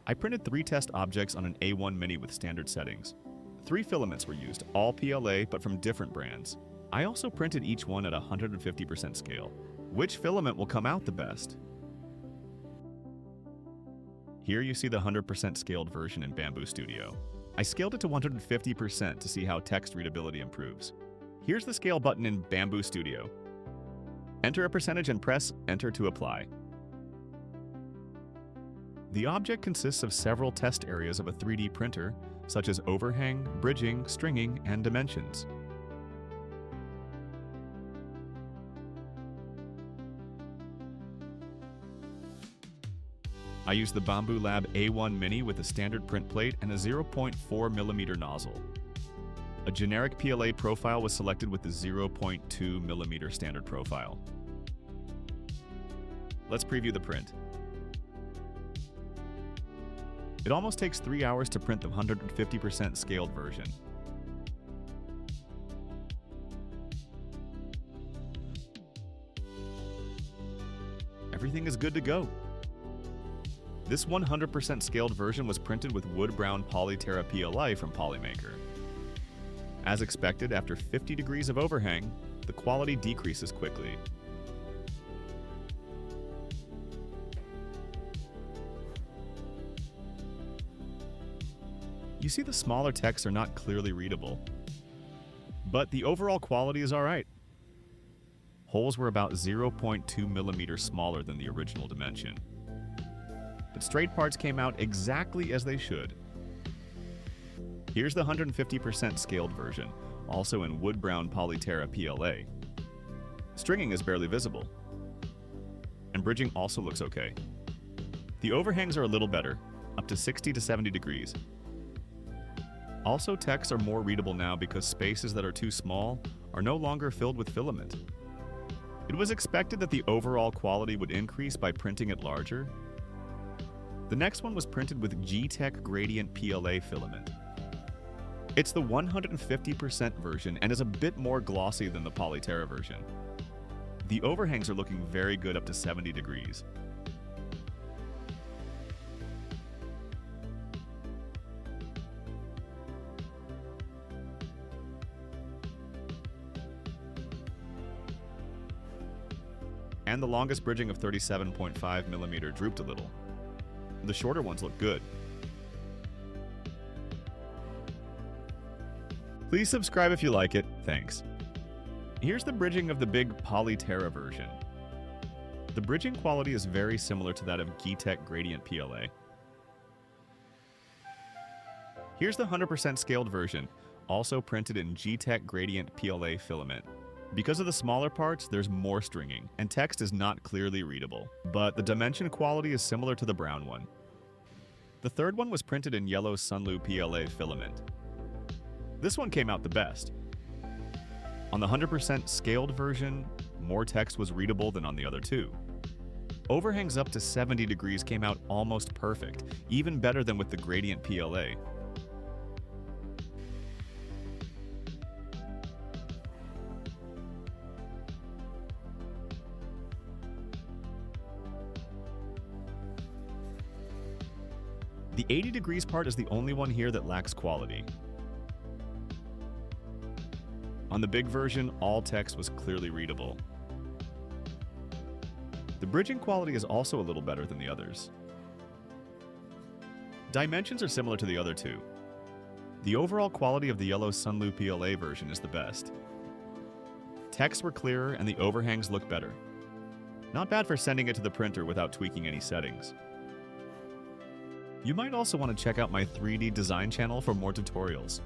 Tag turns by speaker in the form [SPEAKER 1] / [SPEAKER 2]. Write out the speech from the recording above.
[SPEAKER 1] I printed 3 test objects on an A1 Mini with standard settings. 3 filaments were used, all PLA but from different brands. I also printed each one at 150% scale. Which filament will come out the best? Here you see the 100% scaled version in Bambu Studio. I scaled it to 150% to see how text readability improves. Here's the scale button in Bambu Studio. Enter a percentage and press Enter to apply. The object consists of several test areas of a 3D printer, such as overhang, bridging, stringing, and dimensions. I used the Bambu Lab A1 Mini with a standard print plate and a 0.4 mm nozzle. A generic PLA profile was selected with the 0.2 mm standard profile. Let's preview the print. It almost takes 3 hours to print the 150% scaled version. Everything is good to go. This 100% scaled version was printed with wood brown Polyterra PLA from Polymaker. As expected, after 50 degrees of overhang, the quality decreases quickly. You see the smaller texts are not clearly readable, but the overall quality is alright. Holes were about 0.2 mm smaller than the original dimension. But straight parts came out exactly as they should. Here's the 150% scaled version, also in wood brown Polyterra PLA. Stringing is barely visible, and bridging also looks okay. The overhangs are a little better, up to 60 to 70 degrees. Also, texts are more readable now because spaces that are too small are no longer filled with filament. It was expected that the overall quality would increase by printing it larger. The next one was printed with G-Tech Gradient PLA filament. It's the 150% version and is a bit more glossy than the Polyterra version. The overhangs are looking very good up to 70 degrees. And the longest bridging of 37.5 mm drooped a little. The shorter ones look good. Please subscribe if you like it, thanks. Here's the bridging of the big Polyterra version. The bridging quality is very similar to that of G-Tech Gradient PLA. Here's the 100% scaled version, also printed in G-Tech Gradient PLA filament. Because of the smaller parts, there's more stringing, and text is not clearly readable, but the dimension quality is similar to the brown one. The third one was printed in yellow Sunlu PLA filament. This one came out the best. On the 100% scaled version, more text was readable than on the other two. Overhangs up to 70 degrees came out almost perfect, even better than with the Gradient PLA. The 80 degrees part is the only one here that lacks quality. On the big version, all text was clearly readable. The bridging quality is also a little better than the others. Dimensions are similar to the other two. The overall quality of the yellow Sunlu PLA version is the best. Texts were clearer and the overhangs look better. Not bad for sending it to the printer without tweaking any settings. You might also want to check out my 3D design channel for more tutorials.